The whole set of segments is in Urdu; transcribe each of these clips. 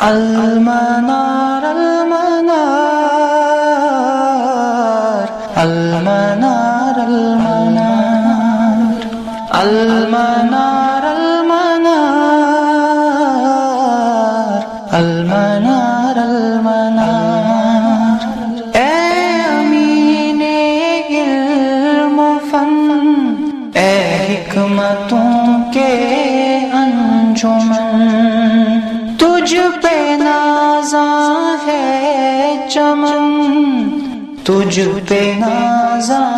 المنار المنار المنار المنار المنار المنار المنار اے امین علم و فن، اے حکمتوں کے انجمن، تجھ پہ نازاں ہے چمن، تجھ پہ نازاں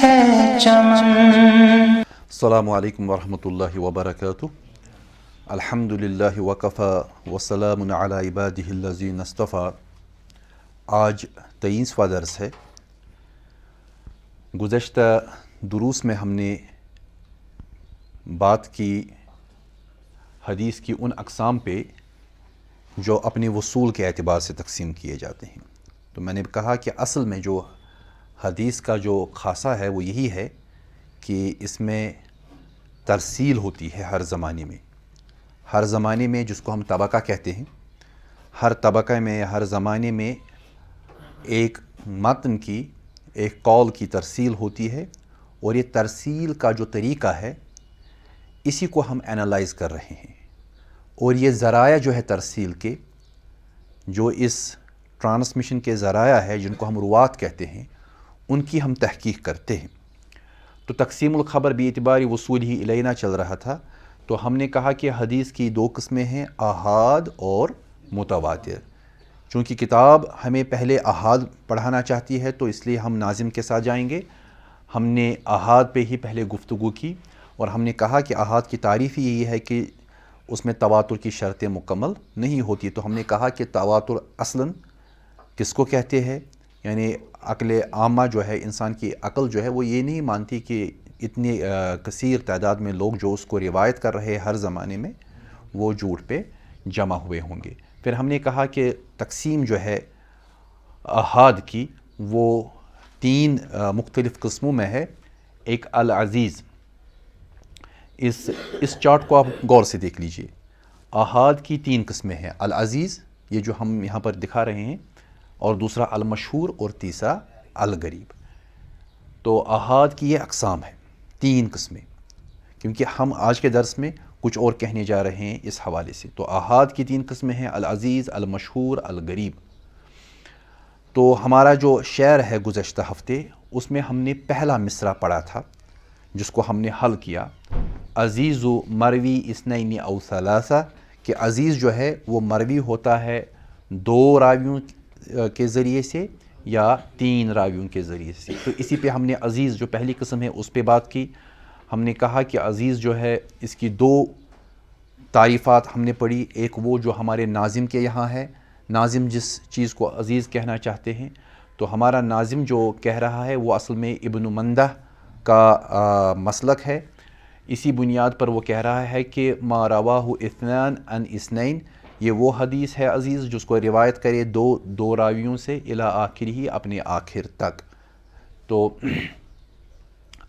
ہے چمن۔ السلام علیکم ورحمۃ اللہ وبرکاتہ۔ الحمد للہ وکفی وسلام علی عبادہ الذین اصطفیٰ۔ آج 23واں درس ہے۔ گزشتہ دروس میں ہم نے بات کی حدیث کی ان اقسام پہ جو اپنے وصول کے اعتبار سے تقسیم کیے جاتے ہیں۔ تو میں نے کہا کہ اصل میں جو حدیث کا جو خاصہ ہے وہ یہی ہے کہ اس میں ترسیل ہوتی ہے ہر زمانے میں جس کو ہم طبقہ کہتے ہیں۔ ہر طبقہ میں ہر زمانے میں ایک متن کی ایک قول کی ترسیل ہوتی ہے، اور یہ ترسیل کا جو طریقہ ہے اسی کو ہم اینالائز کر رہے ہیں، اور یہ ذرائع جو ہے ترسیل کے، جو اس ٹرانسمیشن کے ذرائع ہے جن کو ہم روات کہتے ہیں، ان کی ہم تحقیق کرتے ہیں۔ تو تقسیم الخبر باعتبار وصول ہی الینا چل رہا تھا، تو ہم نے کہا کہ حدیث کی دو قسمیں ہیں، احاد اور متواتر۔ چونکہ کتاب ہمیں پہلے احاد پڑھانا چاہتی ہے تو اس لیے ہم ناظم کے ساتھ جائیں گے۔ ہم نے احاد پہ ہی پہلے گفتگو کی، اور ہم نے کہا کہ احاد کی تعریف ہی یہی ہے کہ اس میں تواتر کی شرطیں مکمل نہیں ہوتی۔ تو ہم نے کہا کہ تواتر اصلاً کس کو کہتے ہیں، یعنی عقل عامہ جو ہے، انسان کی عقل جو ہے وہ یہ نہیں مانتی کہ اتنی کثیر تعداد میں لوگ جو اس کو روایت کر رہے ہر زمانے میں وہ جھوٹ پہ جمع ہوئے ہوں گے۔ پھر ہم نے کہا کہ تقسیم جو ہے احاد کی وہ 3 مختلف قسموں میں ہے۔ ایک العزیز، اس چارٹ کو آپ غور سے دیکھ لیجئے۔ احاد کی 3 قسمیں ہیں، العزیز یہ جو ہم یہاں پر دکھا رہے ہیں، اور دوسرا المشہور، اور تیسرا الغریب۔ تو احاد کی یہ اقسام ہے 3 قسمیں، کیونکہ ہم آج کے درس میں کچھ اور کہنے جا رہے ہیں اس حوالے سے۔ تو احاد کی 3 قسمیں ہیں، العزیز، المشہور، الغریب۔ تو ہمارا جو شعر ہے گزشتہ ہفتے، اس میں ہم نے پہلا مصرع پڑھا تھا جس کو ہم نے حل کیا، عزیز و مروی اثنین او ثلاثہ، کہ عزیز جو ہے وہ مروی ہوتا ہے 2 راویوں کے ذریعے سے یا 3 راویوں کے ذریعے سے۔ تو اسی پہ ہم نے عزیز جو پہلی قسم ہے اس پہ بات کی۔ ہم نے کہا کہ عزیز جو ہے اس کی 2 تعریفات ہم نے پڑھی، ایک وہ جو ہمارے ناظم کے یہاں ہے، ناظم جس چیز کو عزیز کہنا چاہتے ہیں، تو ہمارا ناظم جو کہہ رہا ہے وہ اصل میں ابن مندہ کا مسلک ہے۔ اسی بنیاد پر وہ کہہ رہا ہے کہ ما رواہ اثنان عن اثنین، یہ وہ حدیث ہے عزیز جس کو روایت کرے دو راویوں سے الی آخر ہی، اپنے آخر تک۔ تو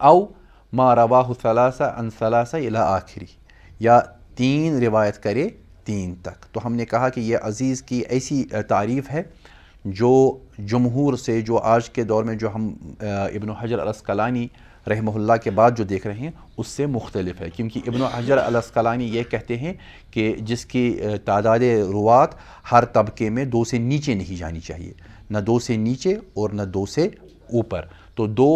او ما رواہ ثلاثہ عن ثلاثہ الی آخری، یا 3 روایت کرے 3 تک۔ تو ہم نے کہا کہ یہ عزیز کی ایسی تعریف ہے جو جمہور سے، جو آج کے دور میں جو ہم ابن حجر العسقلانی رحمہ اللہ کے بعد جو دیکھ رہے ہیں اس سے مختلف ہے، کیونکہ ابن حجر العسقلانی یہ کہتے ہیں کہ جس کی تعداد روات ہر طبقے میں 2 سے نیچے نہیں جانی چاہیے، نہ 2 سے نیچے اور نہ 2 سے اوپر۔ تو 2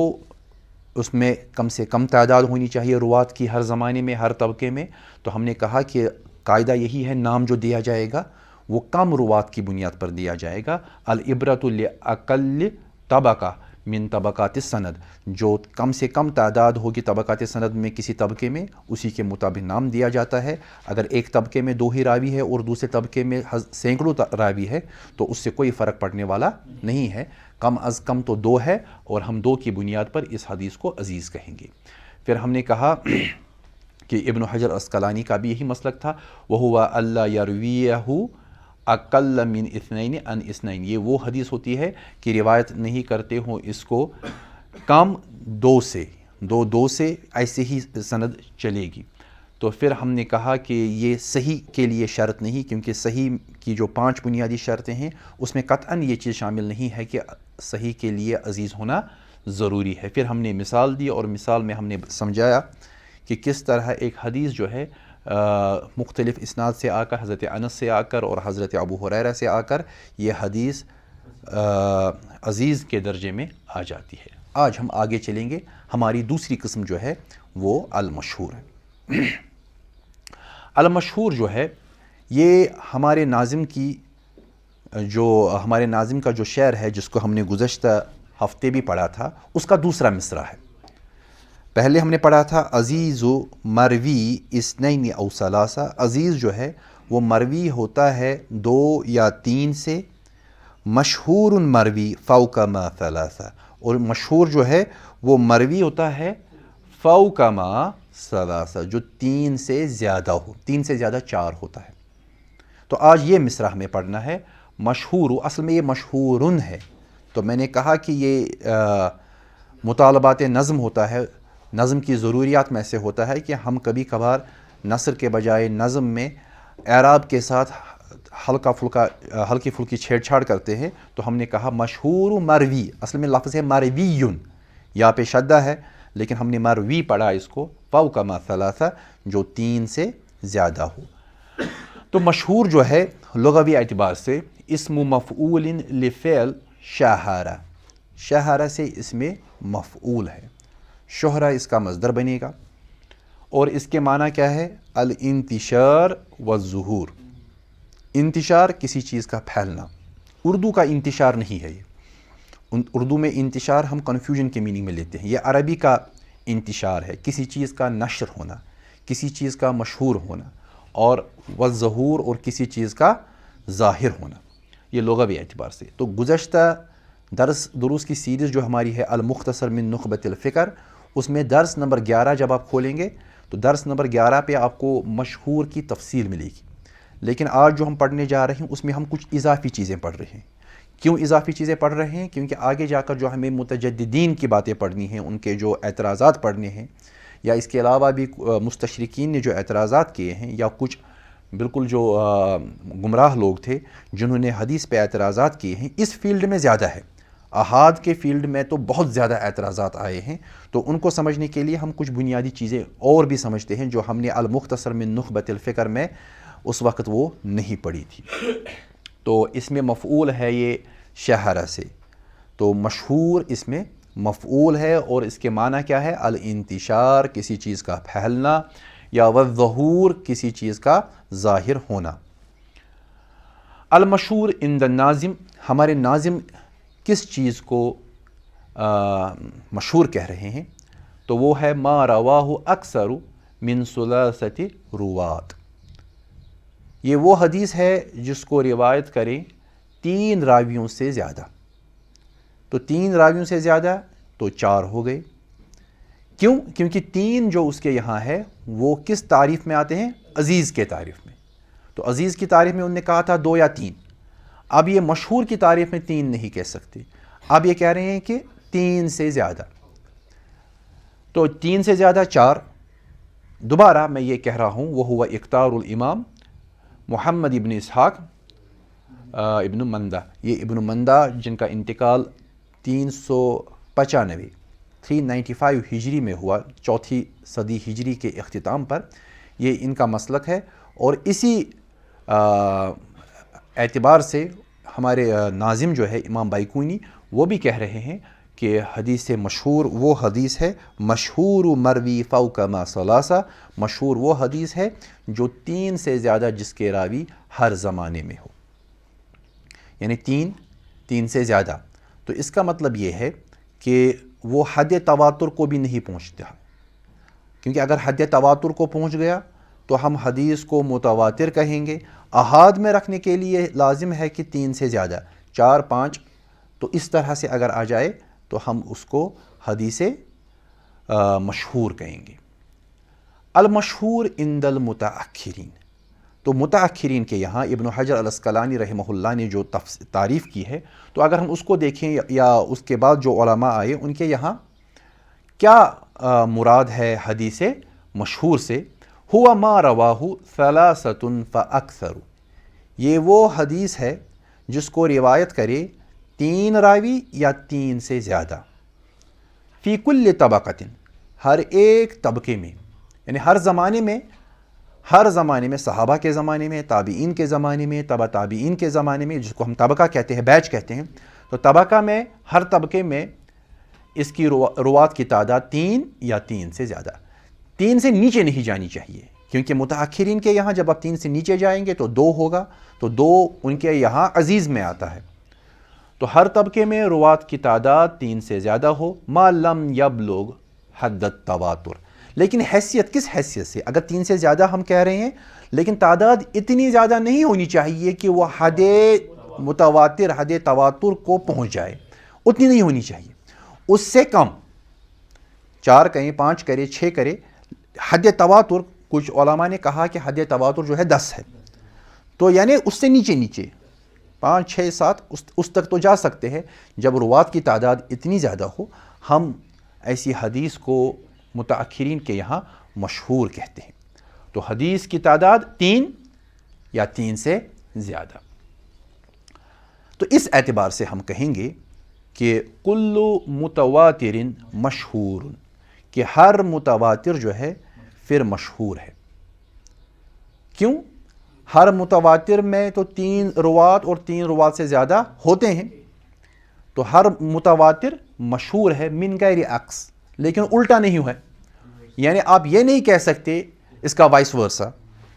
اس میں کم سے کم تعداد ہونی چاہیے روات کی ہر زمانے میں، ہر طبقے میں۔ تو ہم نے کہا کہ قاعدہ یہی ہے، نام جو دیا جائے گا وہ کم روات کی بنیاد پر دیا جائے گا۔ العبرۃ لاقل طبقہ من طبقات السند، جو کم سے کم تعداد ہوگی طبقات سند میں کسی طبقے میں، اسی کے مطابق نام دیا جاتا ہے۔ اگر ایک طبقے میں 2 ہی راوی ہے اور دوسرے طبقے میں سینکڑوں راوی ہے تو اس سے کوئی فرق پڑنے والا نہیں ہے، کم از کم تو 2 ہے، اور ہم 2 کی بنیاد پر اس حدیث کو عزیز کہیں گے۔ پھر ہم نے کہا کہ ابن حجر عسقلانی کا بھی یہی مسلک تھا، وَهُوَ أَلَّا يَرْوِيَهُ اقل من اثنین عن اثنین، یہ وہ حدیث ہوتی ہے کہ روایت نہیں کرتے ہوں اس کو کم 2 سے، 2 سے ایسے ہی سند چلے گی۔ تو پھر ہم نے کہا کہ یہ صحیح کے لیے شرط نہیں، کیونکہ صحیح کی جو 5 بنیادی شرطیں ہیں اس میں قطعاً یہ چیز شامل نہیں ہے کہ صحیح کے لیے عزیز ہونا ضروری ہے۔ پھر ہم نے مثال دی، اور مثال میں ہم نے سمجھایا کہ کس طرح ایک حدیث جو ہے مختلف اسناد سے آ کر، حضرت انس سے آ کر اور حضرت ابو ہریرہ سے آ کر یہ حدیث عزیز کے درجے میں آ جاتی ہے۔ آج ہم آگے چلیں گے، ہماری دوسری قسم جو ہے وہ المشہور ہے۔ المشہور جو ہے یہ ہمارے ناظم کا جو شعر ہے، جس کو ہم نے گزشتہ ہفتے بھی پڑھا تھا، اس کا دوسرا مصرع ہے۔ پہلے ہم نے پڑھا تھا عزیز و مروی اثنین او ثلاثہ، عزیز جو ہے وہ مروی ہوتا ہے 2 یا 3 سے، مشہور مروی فوق ما ثلاثہ، اور مشہور جو ہے وہ مروی ہوتا ہے فوق ما ثلاثہ، جو 3 سے زیادہ ہو، 3 سے زیادہ 4 ہوتا ہے۔ تو آج یہ مصرع ہمیں پڑھنا ہے، مشہور، اصل میں یہ مشہورن ہے۔ تو میں نے کہا کہ یہ مطالبات نظم ہوتا ہے، نظم کی ضروریات میں سے ہوتا ہے کہ ہم کبھی کبھار نثر کے بجائے نظم میں اعراب کے ساتھ ہلکی پھلکی چھیڑ چھاڑ کرتے ہیں۔ تو ہم نے کہا مشہور مروی، اصل میں لفظ ہے مرویون، یہاں پہ شدہ ہے لیکن ہم نے مروی پڑھا اس کو فوق ما ثلاثہ، جو 3 سے زیادہ ہو۔ تو مشہور جو ہے لغوی اعتبار سے اسم مفعول لفعل شہرہ، شہرہ سے اس میں مفعول ہے، شہرہ اس کا مصدر بنے گا، اور اس کے معنی کیا ہے؟ الانتشار والظہور، انتشار کسی چیز کا پھیلنا۔ اردو کا انتشار نہیں ہے یہ، اردو میں انتشار ہم کنفیوژن کے میننگ میں لیتے ہیں، یہ عربی کا انتشار ہے، کسی چیز کا نشر ہونا، کسی چیز کا مشہور ہونا، اور والظہور، اور کسی چیز کا ظاہر ہونا، یہ لغوی اعتبار سے۔ تو گزشتہ دروس کی سیریز جو ہماری ہے المختصر من نخبۃ الفکر، اس میں درس نمبر 11 جب آپ کھولیں گے تو درس نمبر 11 پہ آپ کو مشہور کی تفصیل ملے گی، لیکن آج جو ہم پڑھنے جا رہے ہیں اس میں ہم کچھ اضافی چیزیں پڑھ رہے ہیں۔ کیوں اضافی چیزیں پڑھ رہے ہیں؟ کیونکہ آگے جا کر جو ہمیں متجددین کی باتیں پڑھنی ہیں، ان کے جو اعتراضات پڑھنے ہیں، یا اس کے علاوہ بھی مستشرقین نے جو اعتراضات کیے ہیں، یا کچھ بالکل جو گمراہ لوگ تھے جنہوں نے حدیث پہ اعتراضات کیے ہیں، اس فیلڈ میں زیادہ ہے۔ احاد کے فیلڈ میں تو بہت زیادہ اعتراضات آئے ہیں، تو ان کو سمجھنے کے لیے ہم کچھ بنیادی چیزیں اور بھی سمجھتے ہیں جو ہم نے المختصر من نخبۃ الفکر میں اس وقت وہ نہیں پڑھی تھی۔ تو اس میں مفعول ہے یہ شہرہ سے، تو مشہور اس میں مفعول ہے، اور اس کے معنی کیا ہے؟ الانتشار کسی چیز کا پھیلنا، یا والظہور کسی چیز کا ظاہر ہونا۔ المشہور عند الناظم، ہمارے ناظم کس چیز کو مشہور کہہ رہے ہیں؟ تو وہ ہے ما رواہ اکثر من ثلاثۃ روات، یہ وہ حدیث ہے جس کو روایت کریں 3 راویوں سے زیادہ۔ تو 3 راویوں سے زیادہ تو 4 ہو گئے۔ کیوں؟ کیونکہ 3 جو اس کے یہاں ہے وہ کس تعریف میں آتے ہیں؟ عزیز کے تعریف میں۔ تو عزیز کی تعریف میں انہوں نے کہا تھا 2 یا 3، اب یہ مشہور کی تعریف میں 3 نہیں کہہ سکتے، اب یہ کہہ رہے ہیں کہ 3 سے زیادہ۔ تو 3 سے زیادہ 4، دوبارہ میں یہ کہہ رہا ہوں، وہ ہوا اختار الامام محمد ابن اسحاق ابن مندہ، یہ ابن مندہ جن کا انتقال 395 ہجری میں ہوا، 4 صدی ہجری کے اختتام پر، یہ ان کا مسلک ہے۔ اور اسی اعتبار سے ہمارے ناظم جو ہے امام بائقونی، وہ بھی کہہ رہے ہیں کہ حدیث مشہور وہ حدیث ہے، مشہور مروی فوق ما ثلاثہ، مشہور وہ حدیث ہے جو 3 سے زیادہ جس کے راوی ہر زمانے میں ہو، یعنی 3 سے زیادہ۔ تو اس کا مطلب یہ ہے کہ وہ حد تواتر کو بھی نہیں پہنچتا، کیونکہ اگر حد تواتر کو پہنچ گیا تو ہم حدیث کو متواتر کہیں گے۔ احاد میں رکھنے کے لیے لازم ہے کہ 3 سے زیادہ، 4 5، تو اس طرح سے اگر آ جائے تو ہم اس کو حدیث مشہور کہیں گے۔ المشہور عند المتأخرین، تو متأخرین کے یہاں ابن حجر العسقلانی رحمہ اللہ نے جو تعریف کی ہے، تو اگر ہم اس کو دیکھیں یا اس کے بعد جو علماء آئے ان کے یہاں کیا مراد ہے حدیث مشہور سے، ہوا ما رواہ ثلاثۃ فاکثر، یہ وہ حدیث ہے جس کو روایت کرے 3 راوی یا 3 سے زیادہ، فی کل طبقۃ، ہر ایک طبقے میں، یعنی ہر زمانے میں، صحابہ کے زمانے میں، تابعین کے زمانے میں، تبع تابعین کے زمانے میں، جس کو ہم طبقہ کہتے ہیں، بیچ کہتے ہیں، تو طبقہ میں، ہر طبقے میں اس کی روات کی تعداد 3 یا 3 سے زیادہ، 3 سے نیچے نہیں جانی چاہیے، کیونکہ متأخرین کے یہاں جب آپ 3 سے نیچے جائیں گے تو 2 ہوگا، تو 2 ان کے یہاں عزیز میں آتا ہے، تو ہر طبقے میں روات کی تعداد 3 سے زیادہ ہو، ما لم یبلغ حد التواتر، لیکن حیثیت کس حیثیت سے؟ اگر 3 سے زیادہ ہم کہہ رہے ہیں، لیکن تعداد اتنی زیادہ نہیں ہونی چاہیے کہ وہ حد متواتر، حد تواتر کو پہنچ جائے، اتنی نہیں ہونی چاہیے، اس سے کم، 4 کریں، 5 کرے، 6 کرے، حد تواتر، کچھ علماء نے کہا کہ حد تواتر جو ہے 10 ہے، تو یعنی اس سے نیچے 5، 6، 7 اس تک تو جا سکتے ہیں، جب روات کی تعداد اتنی زیادہ ہو، ہم ایسی حدیث کو متأخرین کے یہاں مشہور کہتے ہیں، تو حدیث کی تعداد 3 یا 3 سے زیادہ، تو اس اعتبار سے ہم کہیں گے کہ کل متواتر مشہور، کہ ہر متواتر جو ہے پھر مشہور ہے، کیوں؟ ہر متواتر میں تو 3 روات اور 3 روات سے زیادہ ہوتے ہیں، تو ہر متواتر مشہور ہے من غیر عکس، لیکن الٹا نہیں ہے، یعنی آپ یہ نہیں کہہ سکتے اس کا وائس ورسا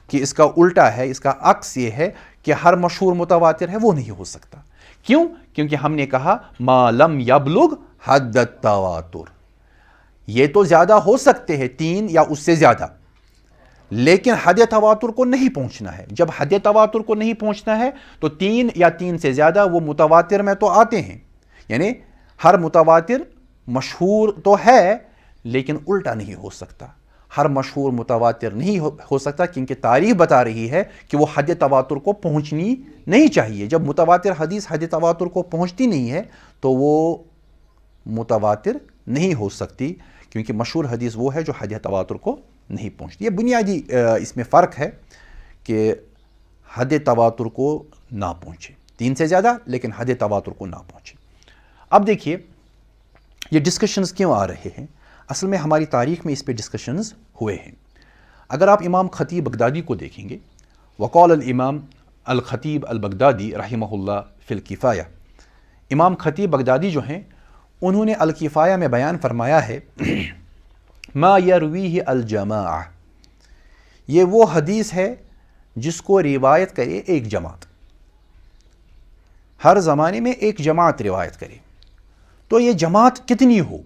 کہ اس کا الٹا ہے، اس کا عکس یہ ہے کہ ہر مشہور متواتر ہے، وہ نہیں ہو سکتا، کیوں؟ کیونکہ ہم نے کہا ما لم یبلغ حد التواتر، یہ تو زیادہ ہو سکتے ہیں 3 یا اس سے زیادہ، لیکن حد تواتر کو نہیں پہنچنا ہے، جب حد تواتر کو نہیں پہنچنا ہے تو 3 یا 3 سے زیادہ وہ متواتر میں تو آتے ہیں، یعنی ہر متواتر مشہور تو ہے لیکن الٹا نہیں ہو سکتا، ہر مشہور متواتر نہیں ہو سکتا، کیونکہ تاریخ بتا رہی ہے کہ وہ حد تواتر کو پہنچنی نہیں چاہیے، جب متواتر حدیث حد تواتر کو پہنچتی نہیں ہے تو وہ متواتر نہیں ہو سکتی، کیونکہ مشہور حدیث وہ ہے جو حد تواتر کو نہیں پہنچتی، یہ بنیادی اس میں فرق ہے کہ حد تواتر کو نہ پہنچے، 3 سے زیادہ لیکن حد تواتر کو نہ پہنچے۔ اب دیکھیے یہ ڈسکشنز کیوں آ رہے ہیں؟ اصل میں ہماری تاریخ میں اس پہ ڈسکشنز ہوئے ہیں۔ اگر آپ امام خطیب بغدادی کو دیکھیں گے، وقال الامام الخطیب البغدادی رحمہ اللہ فی الکفایہ، امام خطیب بغدادی جو ہیں انہوں نے الکفایہ میں بیان فرمایا ہے ما یرویہ الجماعہ، یہ وہ حدیث ہے جس کو روایت کرے ایک جماعت، ہر زمانے میں ایک جماعت روایت کرے، تو یہ جماعت کتنی ہو؟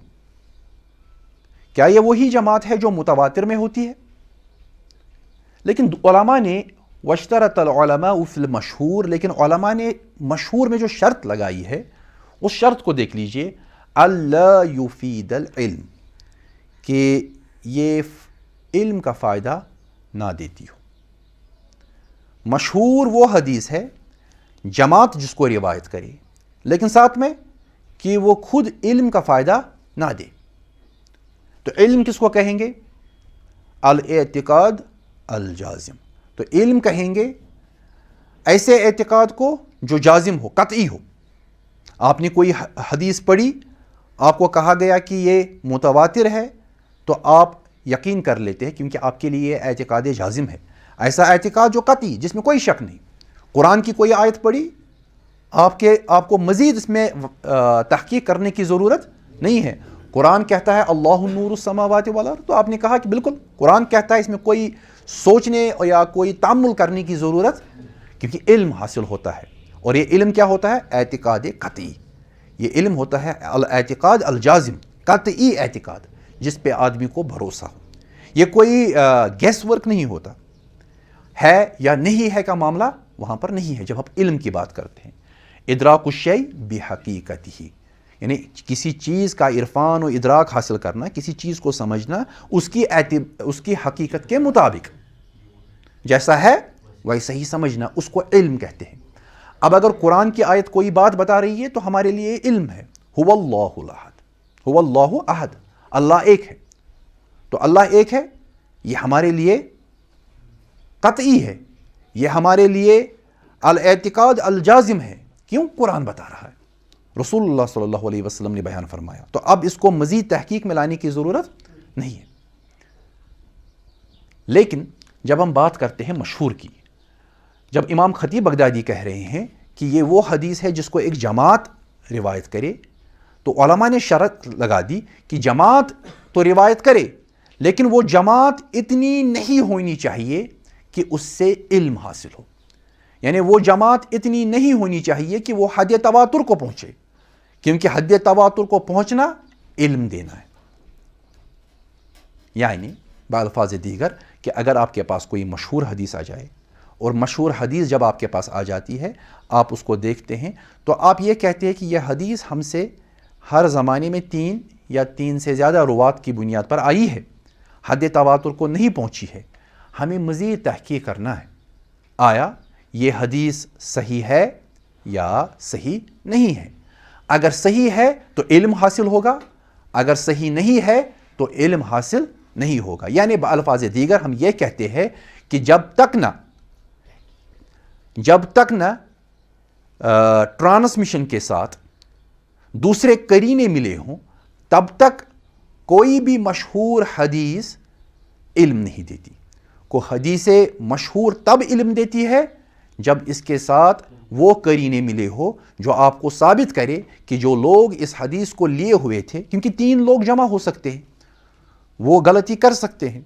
کیا یہ وہی جماعت ہے جو متواتر میں ہوتی ہے؟ لیکن علماء نے واشترط العلماء فی المشہور، لیکن علماء نے مشہور میں جو شرط لگائی ہے اس شرط کو دیکھ لیجئے، اللہ یفید العلم، کہ یہ علم کا فائدہ نہ دیتی ہو۔ مشہور وہ حدیث ہے جماعت جس کو روایت کرے، لیکن ساتھ میں کہ وہ خود علم کا فائدہ نہ دے، تو علم کس کو کہیں گے؟ الاعتقاد الجازم، تو علم کہیں گے ایسے اعتقاد کو جو جازم ہو، قطعی ہو۔ آپ نے کوئی حدیث پڑھی، آپ کو کہا گیا کہ یہ متواتر ہے، تو آپ یقین کر لیتے ہیں کیونکہ آپ کے لیے اعتقاد جازم ہے، ایسا اعتقاد جو قطعی، جس میں کوئی شک نہیں۔ قرآن کی کوئی آیت پڑھی، آپ کو مزید اس میں تحقیق کرنے کی ضرورت نہیں ہے، قرآن کہتا ہے اللہ نور السماوات والارض، تو آپ نے کہا کہ بالکل قرآن کہتا ہے، اس میں کوئی سوچنے یا کوئی تأمل کرنے کی ضرورت، کیونکہ علم حاصل ہوتا ہے، اور یہ علم کیا ہوتا ہے؟ اعتقاد قطعی، یہ علم ہوتا ہے الاعتقاد الجازم، قطعی اعتقاد جس پہ آدمی کو بھروسہ ہو، یہ کوئی گیس ورک نہیں ہوتا، ہے یا نہیں ہے کا معاملہ وہاں پر نہیں ہے جب آپ علم کی بات کرتے ہیں۔ ادراک الشیء بحقیقتہ، یعنی کسی چیز کا عرفان و ادراک حاصل کرنا، کسی چیز کو سمجھنا اس کی حقیقت کے مطابق، جیسا ہے ویسا ہی سمجھنا، اس کو علم کہتے ہیں۔ اب اگر قرآن کی آیت کوئی بات بتا رہی ہے تو ہمارے لیے علم ہے، هو اللہ الاحد، هو اللہ احد، اللہ ایک ہے، تو اللہ ایک ہے، یہ ہمارے لیے قطعی ہے، یہ ہمارے لیے الاعتقاد الجازم ہے. کیوں؟ قرآن بتا رہا ہے، رسول اللہ صلی اللہ علیہ وسلم نے بیان فرمایا. تو اب اس کو مزید تحقیق میں لانے کی ضرورت نہیں ہے. لیکن جب ہم بات کرتے ہیں مشہور کی، جب امام خطیب بغدادی کہہ رہے ہیں کہ یہ وہ حدیث ہے جس کو ایک جماعت روایت کرے، تو علماء نے شرط لگا دی کہ جماعت تو روایت کرے، لیکن وہ جماعت اتنی نہیں ہونی چاہیے کہ اس سے علم حاصل ہو. یعنی وہ جماعت اتنی نہیں ہونی چاہیے کہ وہ حد تواتر کو پہنچے، کیونکہ حد تواتر کو پہنچنا علم دینا ہے. یعنی بالفاظ دیگر کہ اگر آپ کے پاس کوئی مشہور حدیث آ جائے، اور مشہور حدیث جب آپ کے پاس آ جاتی ہے، آپ اس کو دیکھتے ہیں، تو آپ یہ کہتے ہیں کہ یہ حدیث ہم سے ہر زمانے میں 3 یا 3 سے زیادہ روات کی بنیاد پر آئی ہے، حد تواتر کو نہیں پہنچی ہے. ہمیں مزید تحقیق کرنا ہے، آیا یہ حدیث صحیح ہے یا صحیح نہیں ہے. اگر صحیح ہے تو علم حاصل ہوگا، اگر صحیح نہیں ہے تو علم حاصل نہیں ہوگا. یعنی بالفاظ دیگر ہم یہ کہتے ہیں کہ جب تک نہ ٹرانسمیشن کے ساتھ دوسرے قرینے ملے ہوں، تب تک کوئی بھی مشہور حدیث علم نہیں دیتی. کو حدیث مشہور تب علم دیتی ہے جب اس کے ساتھ وہ قرینے ملے ہو جو آپ کو ثابت کرے کہ جو لوگ اس حدیث کو لیے ہوئے تھے، کیونکہ 3 لوگ جمع ہو سکتے ہیں، وہ غلطی کر سکتے ہیں،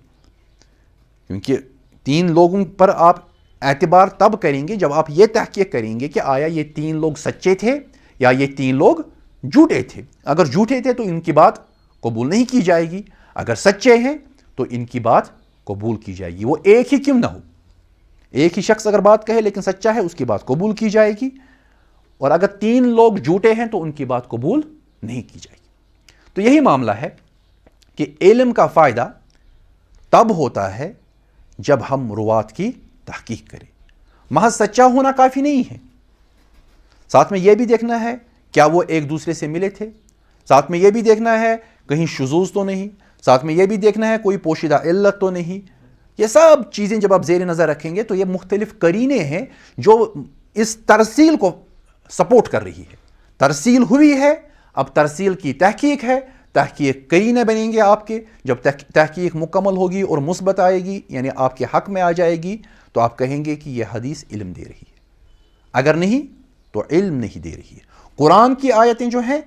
کیونکہ 3 لوگوں پر آپ اعتبار تب کریں گے جب آپ یہ تحقیق کریں گے کہ آیا یہ 3 لوگ سچے تھے یا یہ 3 لوگ جھوٹے تھے. اگر جھوٹے تھے تو ان کی بات قبول نہیں کی جائے گی، اگر سچے ہیں تو ان کی بات قبول کی جائے گی. وہ ایک ہی کیوں نہ ہو، ایک ہی شخص اگر بات کہے لیکن سچا ہے، اس کی بات قبول کی جائے گی. اور اگر 3 لوگ جھوٹے ہیں تو ان کی بات قبول نہیں کی جائے گی. تو یہی معاملہ ہے کہ علم کا فائدہ تب ہوتا ہے جب ہم روات کی تحقیق کریں. محض سچا ہونا کافی نہیں ہے، ساتھ میں یہ بھی دیکھنا ہے کیا وہ ایک دوسرے سے ملے تھے، ساتھ میں یہ بھی دیکھنا ہے کہیں شذوذ تو نہیں، ساتھ میں یہ بھی دیکھنا ہے کوئی پوشیدہ علت تو نہیں. یہ سب چیزیں جب آپ زیر نظر رکھیں گے تو یہ مختلف قرینے ہیں جو اس ترسیل کو سپورٹ کر رہی ہے. ترسیل ہوئی ہے، اب ترسیل کی تحقیق ہے، تحقیق قرینے بنیں گے آپ کے. جب تحقیق مکمل ہوگی اور مثبت آئے گی، یعنی آپ کے حق میں آ جائے گی، تو آپ کہیں گے کہ یہ حدیث علم دے رہی ہے. اگر نہیں تو علم نہیں دے رہی ہے. قرآن کی آیتیں جو ہیں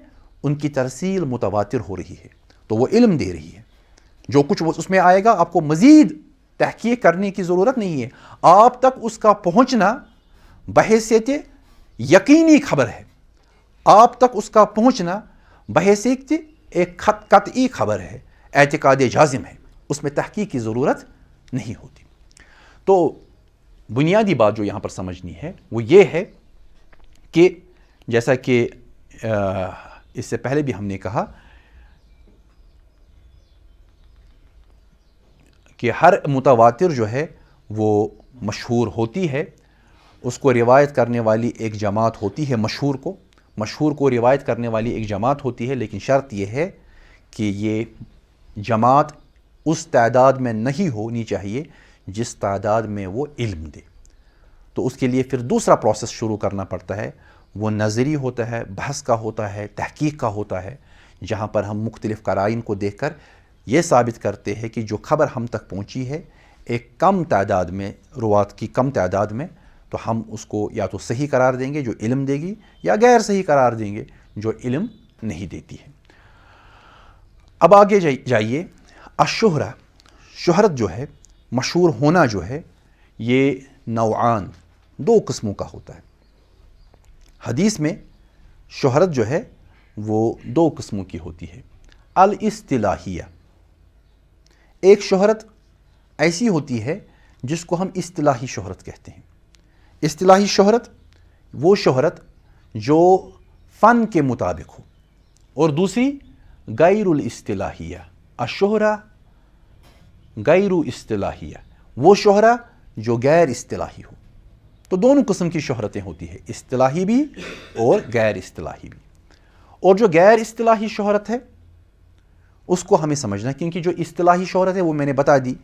ان کی ترسیل متواتر ہو رہی ہے تو وہ علم دے رہی ہے. جو کچھ اس میں آئے گا آپ کو مزید تحقیق کرنے کی ضرورت نہیں ہے، آپ تک اس کا پہنچنا بحیثیت یقینی خبر ہے، آپ تک اس کا پہنچنا بحیثیت ایک قطعی خبر ہے، اعتقاد جازم ہے، اس میں تحقیق کی ضرورت نہیں ہوتی. تو بنیادی بات جو یہاں پر سمجھنی ہے وہ یہ ہے کہ جیسا کہ اس سے پہلے بھی ہم نے کہا کہ ہر متواتر جو ہے وہ مشہور ہوتی ہے، اس کو روایت کرنے والی ایک جماعت ہوتی ہے. مشہور کو روایت کرنے والی ایک جماعت ہوتی ہے، لیکن شرط یہ ہے کہ یہ جماعت اس تعداد میں نہیں ہونی چاہیے جس تعداد میں وہ علم دے. تو اس کے لیے پھر دوسرا پروسیس شروع کرنا پڑتا ہے، وہ نظری ہوتا ہے، بحث کا ہوتا ہے، تحقیق کا ہوتا ہے، جہاں پر ہم مختلف قرائن کو دیکھ کر یہ ثابت کرتے ہیں کہ جو خبر ہم تک پہنچی ہے ایک کم تعداد میں، روات کی کم تعداد میں، تو ہم اس کو یا تو صحیح قرار دیں گے جو علم دے گی، یا غیر صحیح قرار دیں گے جو علم نہیں دیتی ہے. اب آگے جائیے. الشہرہ، شہرت جو ہے، مشہور ہونا جو ہے، یہ نوعان، 2 قسموں کا ہوتا ہے. حدیث میں شہرت جو ہے وہ 2 قسموں کی ہوتی ہے. الاصطلاحیہ، ایک شہرت ایسی ہوتی ہے جس کو ہم اصطلاحی شہرت کہتے ہیں. اصطلاحی شہرت وہ شہرت جو فن کے مطابق ہو، اور دوسری غیر الاصطلاحیہ. الشہرہ غیر اصطلاحیہ، وہ شہرہ جو غیر اصطلاحی ہو. تو دونوں قسم کی شہرتیں ہوتی ہیں، اصطلاحی بھی اور غیر اصطلاحی بھی. اور جو غیر اصطلاحی شہرت ہے اس کو ہمیں سمجھنا ہے، کیونکہ جو اصطلاحی شہرت ہے وہ میں نے بتا دی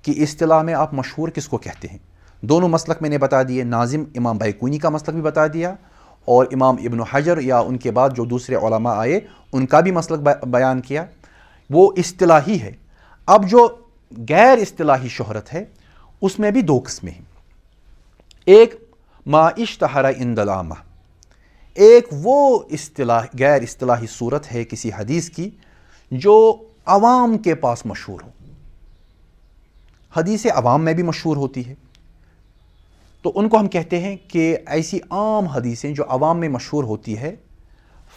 کہ اصطلاح میں آپ مشہور کس کو کہتے ہیں. دونوں مسلک میں نے بتا دیے. ناظم امام بیکونی کا مسلک بھی بتا دیا اور امام ابن حجر یا ان کے بعد جو دوسرے علماء آئے ان کا بھی مسلک بیان کیا. وہ اصطلاحی ہے. اب جو غیر اصطلاحی شہرت ہے اس میں بھی دو قسمیں ہیں. ایک ما اشتہر عند العامہ، ایک وہ غیر اصطلاحی صورت ہے کسی حدیث کی جو عوام کے پاس مشہور ہو. حدیث عوام میں بھی مشہور ہوتی ہے تو ان کو ہم کہتے ہیں کہ ایسی عام حدیثیں جو عوام میں مشہور ہوتی ہے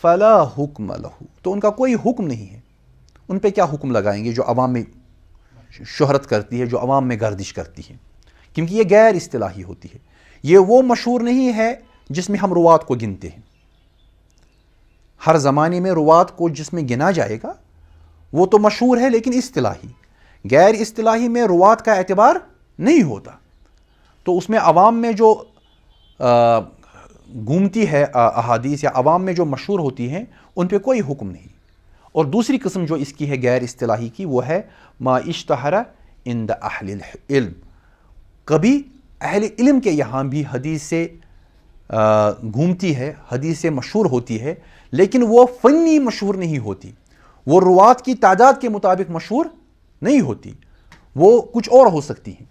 فلا حکم لہ، تو ان کا کوئی حکم نہیں ہے. ان پہ کیا حکم لگائیں گے جو عوام میں شہرت کرتی ہے، جو عوام میں گردش کرتی ہے، کیونکہ یہ غیر اصطلاحی ہوتی ہے. یہ وہ مشہور نہیں ہے جس میں ہم روات کو گنتے ہیں. ہر زمانے میں روات کو جس میں گنا جائے گا وہ تو مشہور ہے لیکن اصطلاحی. غیر اصطلاحی میں روات کا اعتبار نہیں ہوتا، تو اس میں عوام میں جو گھومتی ہے احادیث یا عوام میں جو مشہور ہوتی ہیں ان پہ کوئی حکم نہیں. اور دوسری قسم جو اس کی ہے غیر اصطلاحی کی وہ ہے ما اشتہر عند اہل العلم. کبھی اہل علم کے یہاں بھی حدیث سے گھومتی ہے، حدیث سے مشہور ہوتی ہے، لیکن وہ فنی مشہور نہیں ہوتی، وہ روات کی تعداد کے مطابق مشہور نہیں ہوتی، وہ کچھ اور ہو سکتی ہیں،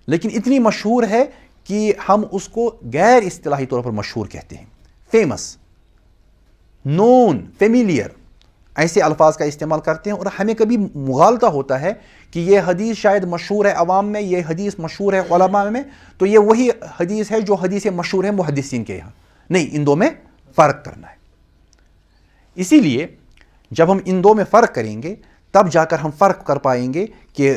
لیکن اتنی مشہور ہے کہ ہم اس کو غیر اصطلاحی طور پر مشہور کہتے ہیں. فیمس، نون، فیملیئر، ایسے الفاظ کا استعمال کرتے ہیں. اور ہمیں کبھی مغالطہ ہوتا ہے کہ یہ حدیث شاید مشہور ہے عوام میں، یہ حدیث مشہور ہے علماء میں، تو یہ وہی حدیث ہے جو حدیث مشہور ہے محدثین کے یہاں. نہیں، ان دو میں فرق کرنا ہے. اسی لیے جب ہم ان دو میں فرق کریں گے تب جا کر ہم فرق کر پائیں گے کہ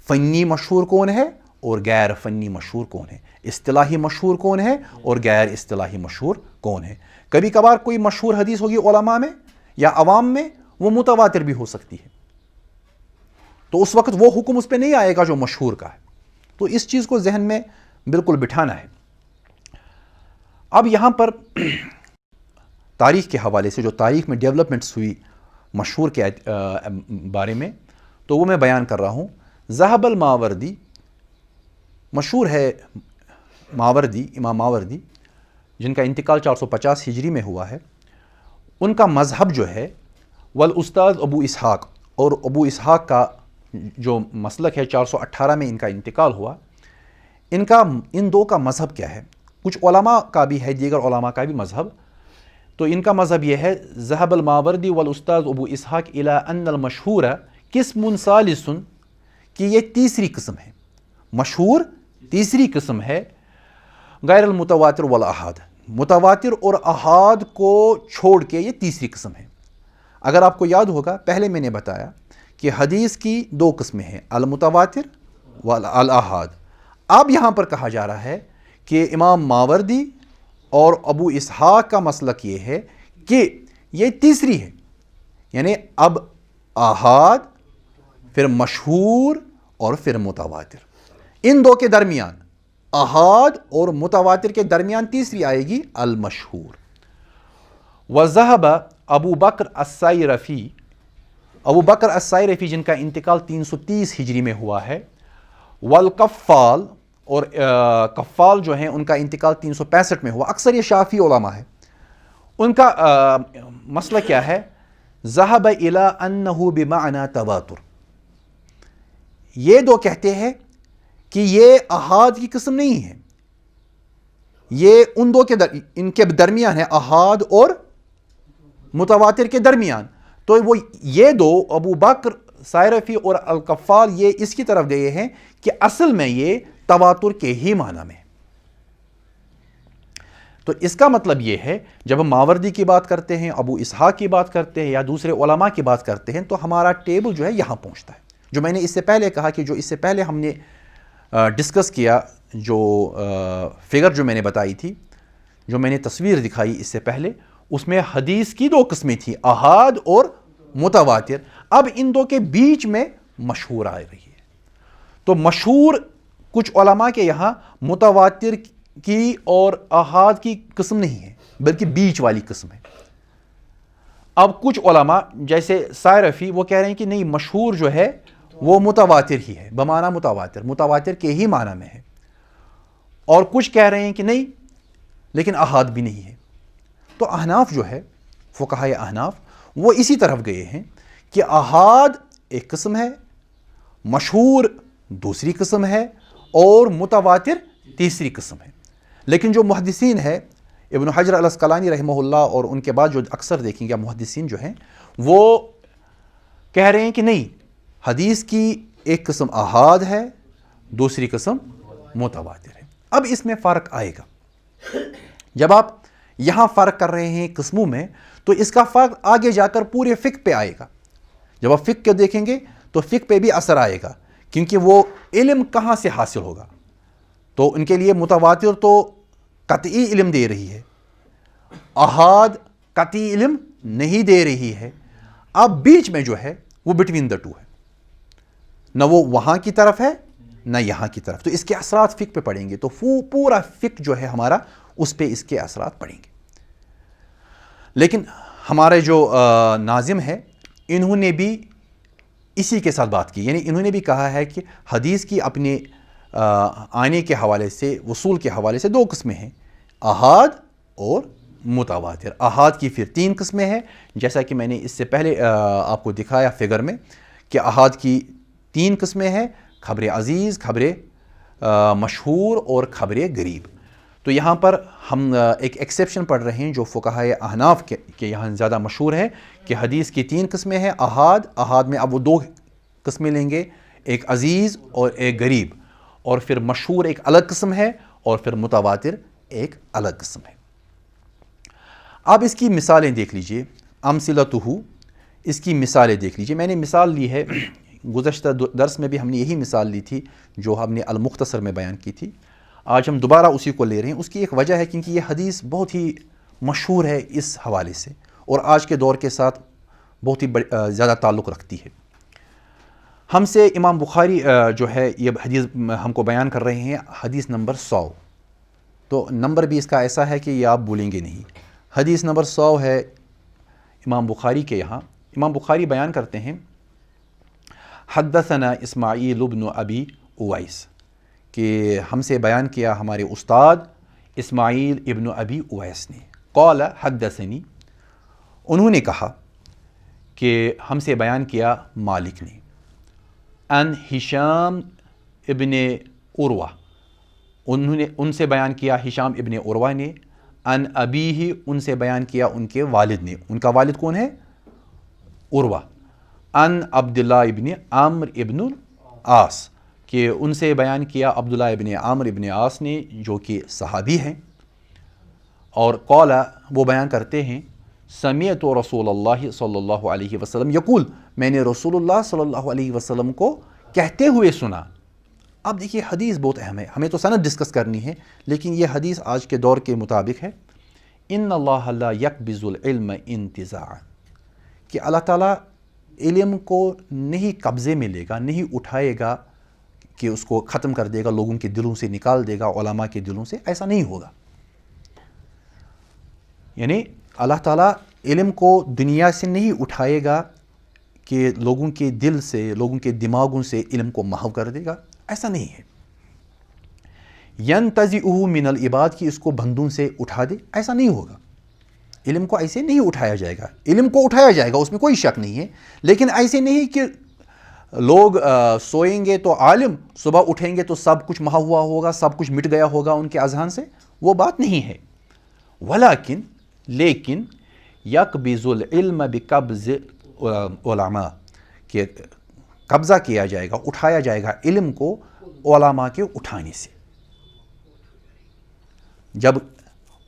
فنی مشہور کون ہے اور غیر فنی مشہور کون ہے، اصطلاحی مشہور کون ہے اور غیر اصطلاحی مشہور کون ہے. کبھی کبھار کوئی مشہور حدیث ہوگی علماء میں یا عوام میں، وہ متواتر بھی ہو سکتی ہے، تو اس وقت وہ حکم اس پہ نہیں آئے گا جو مشہور کا ہے. تو اس چیز کو ذہن میں بالکل بٹھانا ہے. اب یہاں پر تاریخ کے حوالے سے جو تاریخ میں ڈیولپمنٹس ہوئی مشہور کے بارے میں، تو وہ میں بیان کر رہا ہوں. ذہب الماوردی، مشہور ہے ماوردی، امام ماوردی جن کا انتقال 450 ہجری میں ہوا ہے. ان کا مذہب جو ہے والاستاذ ابو اسحاق، اور ابو اسحاق کا جو مسلک ہے 418 میں ان کا انتقال ہوا. ان دو کا مذہب کیا ہے؟ کچھ علماء کا بھی ہے، دیگر علماء کا بھی مذہب. تو ان کا مذہب یہ ہے ذهب الماوردی والاستاذ ابو اسحاق الى ان المشہور قسم ثالث، کہ یہ تیسری قسم ہے، مشہور تیسری قسم ہے، غیر المتواتر والاحاد، متواتر اور احاد کو چھوڑ کے یہ تیسری قسم ہے. اگر آپ کو یاد ہوگا پہلے میں نے بتایا کہ حدیث کی دو قسمیں ہیں، المتواتر والاحاد. اب یہاں پر کہا جا رہا ہے کہ امام ماوردی اور ابو اسحاق کا مسلک یہ ہے کہ یہ تیسری ہے، یعنی اب احاد، پھر مشہور اور پھر متواتر. ان دو کے درمیان، احاد اور متواتر کے درمیان تیسری آئے گی المشہور. وذهب ابو بکر السائرفی، ابو بکر السائرفی جن کا انتقال 330 ہجری میں ہوا ہے. والقفال، اور قفال جو ہیں ان کا انتقال 365 میں ہوا. اکثر یہ شافعی علماء ہے. ان کا مسئلہ کیا ہے؟ ذهب الى انه بمعنى تواتر. یہ دو کہتے ہیں کہ یہ احاد کی قسم نہیں ہے، یہ ان دو کے ان کے درمیان ہے، احاد اور متواتر کے درمیان. تو وہ یہ دو ابو بکر سائرفی اور القفال یہ اس کی طرف گئے ہیں کہ اصل میں یہ تواتر کے ہی معنی میں. تو اس کا مطلب یہ ہے جب ہم ماوردی کی بات کرتے ہیں، ابو اسحاق کی بات کرتے ہیں یا دوسرے علماء کی بات کرتے ہیں، تو ہمارا ٹیبل جو ہے یہاں پہنچتا ہے. جو میں نے اس سے پہلے کہا کہ جو اس سے پہلے ہم نے ڈسکس کیا، جو فگر جو میں نے بتائی تھی، جو میں نے تصویر دکھائی اس سے پہلے، اس میں حدیث کی دو قسمیں تھیں، احاد اور متواتر. اب ان دو کے بیچ میں مشہور آ رہی ہے. تو مشہور کچھ علماء کے یہاں متواتر کی اور احاد کی قسم نہیں ہے بلکہ بیچ والی قسم ہے. اب کچھ علماء جیسے سائرفی وہ کہہ رہے ہیں کہ نہیں، مشہور جو ہے وہ متواتر ہی ہے، بمعنی متواتر، متواتر کے ہی معنی میں ہے. اور کچھ کہہ رہے ہیں کہ نہیں لیکن احاد بھی نہیں ہے. تو احناف جو ہے، فقہائے احناف، وہ اسی طرف گئے ہیں کہ احاد ایک قسم ہے، مشہور دوسری قسم ہے، اور متواتر تیسری قسم ہے. لیکن جو محدثین ہے، ابن حجر العسقلانی رحمہ اللہ اور ان کے بعد جو اکثر دیکھیں گے محدثین جو ہیں، وہ کہہ رہے ہیں کہ نہیں، حدیث کی ایک قسم احاد ہے، دوسری قسم متواتر ہے. اب اس میں فرق آئے گا. جب آپ یہاں فرق کر رہے ہیں قسموں میں، تو اس کا فرق آگے جا کر پورے فقہ پہ آئے گا. جب آپ فقہ کو دیکھیں گے تو فقہ پہ بھی اثر آئے گا، کیونکہ وہ علم کہاں سے حاصل ہوگا. تو ان کے لیے متواتر تو قطعی علم دے رہی ہے، احاد قطعی علم نہیں دے رہی ہے. اب بیچ میں جو ہے وہ بٹوین دا ٹو ہے، نہ وہ وہاں کی طرف ہے نہ یہاں کی طرف. تو اس کے اثرات فقہ پہ پڑیں گے، تو پورا فقہ جو ہے ہمارا اس پہ اس کے اثرات پڑیں گے. لیکن ہمارے جو ناظم ہے، انہوں نے بھی اسی کے ساتھ بات کی، یعنی انہوں نے بھی کہا ہے کہ حدیث کی اپنے آنے کے حوالے سے، وصول کے حوالے سے دو قسمیں ہیں، احاد اور متواتر. احاد کی پھر 3 قسمیں ہیں، جیسا کہ میں نے اس سے پہلے آپ کو دکھایا فگر میں کہ احاد کی 3 قسمیں ہیں، خبر عزیز، خبر مشہور اور خبر غریب. تو یہاں پر ہم ایک ایکسیپشن پڑھ رہے ہیں جو فقہائے احناف کے یہاں زیادہ مشہور ہے کہ حدیث کی 3 قسمیں ہیں، احاد میں اب وہ 2 قسمیں لیں گے، ایک عزیز اور ایک غریب، اور پھر مشہور ایک الگ قسم ہے، اور پھر متواتر ایک الگ قسم ہے. اب اس کی مثالیں دیکھ لیجئے، امثلتہ، اس کی مثالیں دیکھ لیجئے. میں نے مثال لی ہے، گزشتہ درس میں بھی ہم نے یہی مثال لی تھی جو ہم نے المختصر میں بیان کی تھی. آج ہم دوبارہ اسی کو لے رہے ہیں. اس کی ایک وجہ ہے کیونکہ یہ حدیث بہت ہی مشہور ہے اس حوالے سے، اور آج کے دور کے ساتھ بہت ہی زیادہ تعلق رکھتی ہے. ہم سے امام بخاری جو ہے یہ حدیث ہم کو بیان کر رہے ہیں، حدیث نمبر 100. تو نمبر بھی اس کا ایسا ہے کہ یہ آپ بھولیں گے نہیں. حدیث نمبر 100 ہے امام بخاری کے یہاں. امام بخاری بیان کرتے ہیں، حدثنا اسماعیل ابن ابی اویس، کہ ہم سے بیان کیا ہمارے استاد اسماعیل ابن ابی اویس نے. قال حدثنی، انہوں نے کہا کہ ہم سے بیان کیا مالک نے، ان ہشام ابن عروہ، انہوں نے ان سے بیان کیا ہشام ابن عروہ نے، ان ابیہ، ان سے بیان کیا ان کے والد نے. ان کا والد کون ہے؟ عروہ. ان عبداللہ ابن عامر ابن العاص، کہ ان سے بیان کیا عبداللہ ابن عامر ابن عاص نے جو کہ صحابی ہیں. اور قال، وہ بیان کرتے ہیں، سمعت رسول اللہ صلی اللہ علیہ وسلم یقول، میں نے رسول اللہ صلی اللہ علیہ وسلم کو کہتے ہوئے سنا. اب دیکھیے حدیث بہت اہم ہے، ہمیں تو سند ڈسکس کرنی ہے، لیکن یہ حدیث آج کے دور کے مطابق ہے. ان اللہ لا یقبض العلم انتزاعا، کہ اللہ تعالیٰ علم کو نہیں قبضے میں لے گا، نہیں اٹھائے گا کہ اس کو ختم کر دے گا، لوگوں کے دلوں سے نکال دے گا، علماء کے دلوں سے، ایسا نہیں ہوگا. یعنی اللہ تعالیٰ علم کو دنیا سے نہیں اٹھائے گا کہ لوگوں کے دل سے، لوگوں کے دماغوں سے علم کو محو کر دے گا، ایسا نہیں ہے. ینتزعہ من العباد، کی اس کو بندوں سے اٹھا دے، ایسا نہیں ہوگا. علم کو ایسے نہیں اٹھایا جائے گا. علم کو اٹھایا جائے گا، اس میں کوئی شک نہیں ہے، لیکن ایسے نہیں کہ لوگ سوئیں گے تو عالم، صبح اٹھیں گے تو سب کچھ محو ہوا ہوگا، سب کچھ مٹ گیا ہوگا ان کے اذہان سے، وہ بات نہیں ہے. ولیکن، لیکن یقبض العلم بقبض علماء، کہ قبضہ کیا جائے گا، اٹھایا جائے گا علم کو علماء کے اٹھانے سے. جب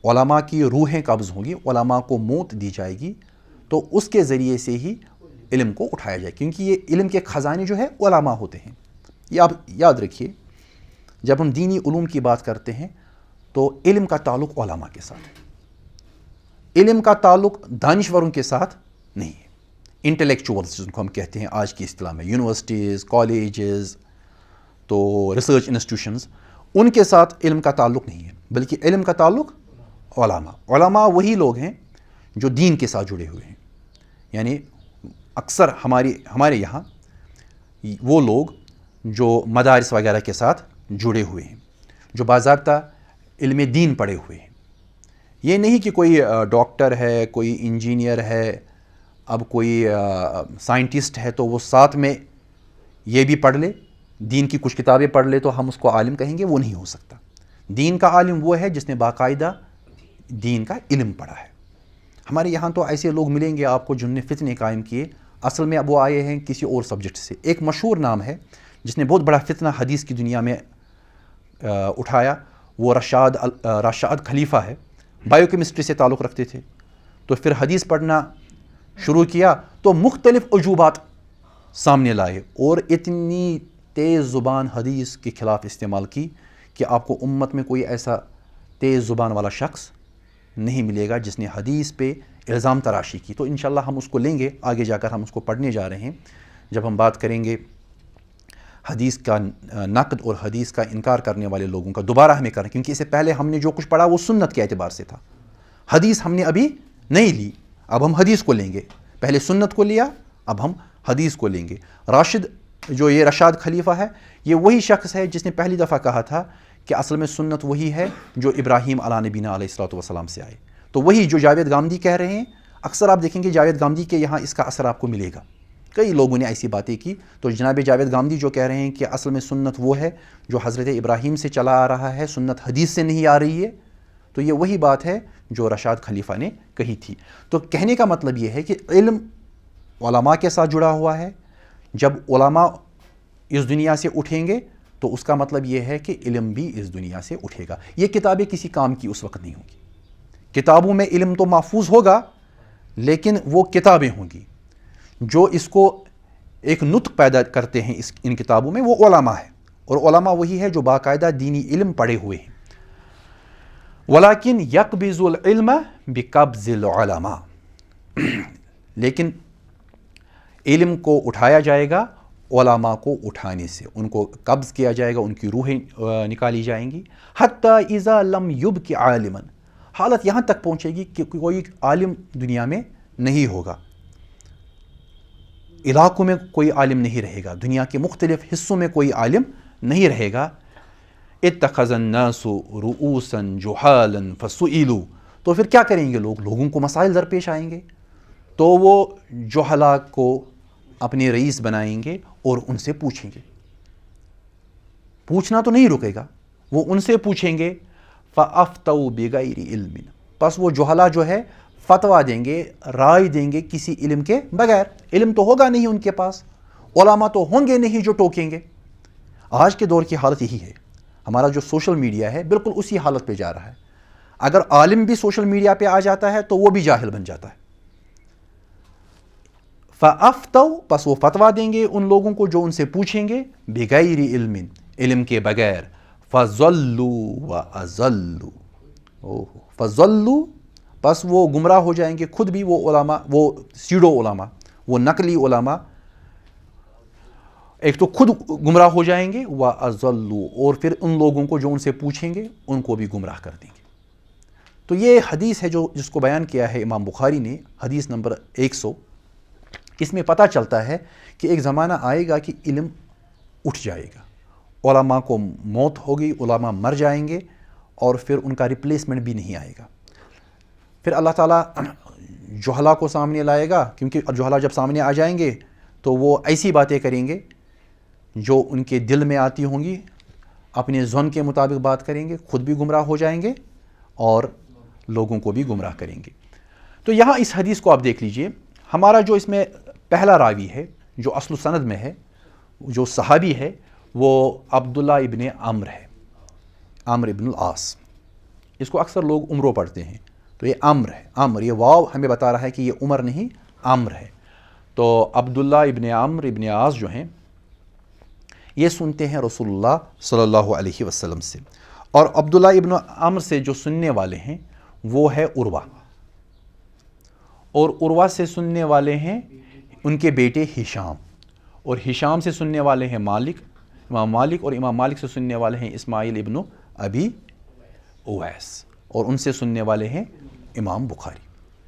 علماء کی روحیں قبض ہوں گی، علماء کو موت دی جائے گی، تو اس کے ذریعے سے ہی علم کو اٹھایا جائے، کیونکہ یہ علم کے خزانے جو ہے علماء ہوتے ہیں. یہ آپ یاد رکھیے، جب ہم دینی علوم کی بات کرتے ہیں تو علم کا تعلق علماء کے ساتھ ہے، علم کا تعلق دانشوروں کے ساتھ نہیں ہے. انٹلیکچوئلز جن کو ہم کہتے ہیں آج کی اصطلاح میں، یونیورسٹیز، کالجز، تو ریسرچ انسٹیٹیوشنز، ان کے ساتھ علم کا تعلق نہیں ہے، بلکہ علم کا تعلق علماء. علماء وہی لوگ ہیں جو دین کے ساتھ جڑے ہوئے ہیں. یعنی اکثر ہمارے یہاں وہ لوگ جو مدارس وغیرہ کے ساتھ جڑے ہوئے ہیں، جو باضابطہ علم دین پڑھے ہوئے ہیں۔ یہ نہیں کہ کوئی ڈاکٹر ہے، کوئی انجینئر ہے، اب کوئی سائنٹسٹ ہے تو وہ ساتھ میں یہ بھی پڑھ لے، دین کی کچھ کتابیں پڑھ لے تو ہم اس کو عالم کہیں گے، وہ نہیں ہو سکتا۔ دین کا عالم وہ ہے جس نے باقاعدہ دین کا علم پڑھا ہے۔ ہمارے یہاں تو ایسے لوگ ملیں گے آپ کو جن نے فتنے قائم کیے، اصل میں اب وہ آئے ہیں کسی اور سبجیکٹ سے۔ ایک مشہور نام ہے جس نے بہت بڑا فتنہ حدیث کی دنیا میں اٹھایا، وہ راشد خلیفہ ہے، بائیو کیمسٹری سے تعلق رکھتے تھے، تو پھر حدیث پڑھنا شروع کیا تو مختلف عجوبات سامنے لائے اور اتنی تیز زبان حدیث کے خلاف استعمال کی کہ آپ کو امت میں کوئی ایسا تیز زبان والا شخص نہیں ملے گا جس نے حدیث پہ الزام تراشی کی۔ تو انشاءاللہ ہم اس کو لیں گے، آگے جا کر ہم اس کو پڑھنے جا رہے ہیں جب ہم بات کریں گے حدیث کا نقد اور حدیث کا انکار کرنے والے لوگوں کا۔ دوبارہ ہمیں کریں، کیونکہ اس سے پہلے ہم نے جو کچھ پڑھا وہ سنت کے اعتبار سے تھا، حدیث ہم نے ابھی نہیں لی، اب ہم حدیث کو لیں گے۔ پہلے سنت کو لیا، اب ہم حدیث کو لیں گے۔ راشد خلیفہ ہے، یہ وہی شخص ہے جس نے پہلی دفعہ کہا تھا کہ اصل میں سنت وہی ہے جو ابراہیم علیہ نبینا علیہ الصلوۃ والسلام سے آئے۔ تو وہی جو جاوید گامدی کہہ رہے ہیں، اکثر آپ دیکھیں گے جاوید گامدی کے یہاں اس کا اثر آپ کو ملے گا۔ کئی لوگوں نے ایسی باتیں کی، تو جناب جاوید گامدی جو کہہ رہے ہیں کہ اصل میں سنت وہ ہے جو حضرت ابراہیم سے چلا آ رہا ہے، سنت حدیث سے نہیں آ رہی ہے، تو یہ وہی بات ہے جو راشد خلیفہ نے کہی تھی۔ تو کہنے کا مطلب یہ ہے کہ علم علماء کے ساتھ جڑا ہوا ہے، جب علماء اس دنیا سے اٹھیں گے تو اس کا مطلب یہ ہے کہ علم بھی اس دنیا سے اٹھے گا۔ یہ کتابیں کسی کام کی اس وقت نہیں ہوں گی، کتابوں میں علم تو محفوظ ہوگا لیکن وہ کتابیں ہوں گی جو اس کو ایک نطق پیدا کرتے ہیں ان کتابوں میں، وہ علماء ہے، اور علماء وہی ہے جو باقاعدہ دینی علم پڑھے ہوئے ہیں۔ وَلَكِنْ يَقْبِضُ الْعِلْمَ بِقَبْضِ الْعُلَمَاءِ، لیکن علم کو اٹھایا جائے گا علماء کو اٹھانے سے، ان کو قبض کیا جائے گا، ان کی روحیں نکالی جائیں گی۔ حَتَّى إِذَا لَمْ يُبْقِ عَالِمًا، حالت یہاں تک پہنچے گی کہ کوئی عالم دنیا میں نہیں ہوگا، علاقوں میں کوئی عالم نہیں رہے گا، دنیا کے مختلف حصوں میں کوئی عالم نہیں رہے گا۔ اتخذ الناس رؤوسا جہالا فسئلوا، تو پھر کیا کریں گے لوگوں کو مسائل درپیش آئیں گے تو وہ جہلا کو اپنے رئیس بنائیں گے اور ان سے پوچھیں گے، پوچھنا تو نہیں رکے گا، وہ ان سے پوچھیں گے۔ فَأَفْتَوْا بِغَيْرِ عِلْمٍ، پس وہ جہلا جو ہے فتویٰ دیں گے، رائے دیں گے کسی علم کے بغیر، علم تو ہوگا نہیں ان کے پاس، علماء تو ہوں گے نہیں جو ٹوکیں گے۔ آج کے دور کی حالت یہی ہے، ہمارا جو سوشل میڈیا ہے بالکل اسی حالت پہ جا رہا ہے۔ اگر عالم بھی سوشل میڈیا پہ آ جاتا ہے تو وہ بھی جاہل بن جاتا ہے۔ فَأَفْتَوْا، پس وہ فتویٰ دیں گے ان لوگوں کو جو ان سے پوچھیں گے، بِغَيْرِ عِلْمٍ، علم کے بغیر۔ فَضَلُّوا وَأَضَلُّوا، فَضَلُّوا، پس وہ گمراہ ہو جائیں گے، خود بھی وہ علماء، وہ سیڈو علماء، وہ نقلی علماء، ایک تو خود گمراہ ہو جائیں گے، وَأَضَلُّوا، اور پھر ان لوگوں کو جو ان سے پوچھیں گے ان کو بھی گمراہ کر دیں گے۔ تو یہ حدیث ہے جس کو بیان کیا ہے امام بخاری نے، حدیث نمبر 100۔ اس میں پتہ چلتا ہے کہ ایک زمانہ آئے گا کہ علم اٹھ جائے گا، علماء کو موت ہوگی، علماء مر جائیں گے، اور پھر ان کا ریپلیسمنٹ بھی نہیں آئے گا۔ پھر اللہ تعالیٰ جہلا کو سامنے لائے گا، کیونکہ جہلا جب سامنے آ جائیں گے تو وہ ایسی باتیں کریں گے جو ان کے دل میں آتی ہوں گی، اپنے ظن کے مطابق بات کریں گے، خود بھی گمراہ ہو جائیں گے اور لوگوں کو بھی گمراہ کریں گے۔ تو یہاں اس حدیث کو آپ دیکھ لیجئے، ہمارا جو اس میں پہلا راوی ہے جو اصل سند میں ہے، جو صحابی ہے، وہ عبداللہ ابن عمر ہے، عمر ابن العاص، اس کو اکثر لوگ عمرو پڑھتے ہیں، تو یہ عمر ہے، عمر، یہ واو ہمیں بتا رہا ہے کہ یہ عمر نہیں عمر ہے۔ تو عبداللہ ابن عمر ابن عاص جو ہیں یہ سنتے ہیں رسول اللہ صلی اللہ علیہ وسلم سے، اور عبداللہ ابن عمر سے جو سننے والے ہیں وہ ہے عروہ، اور عروہ سے سننے والے ہیں ان کے بیٹے ہشام، اور ہشام سے سننے والے ہیں مالک، امام مالک، اور امام مالک سے سننے والے ہیں اسماعیل ابن ابی اویس، اور ان سے سننے والے ہیں امام بخاری۔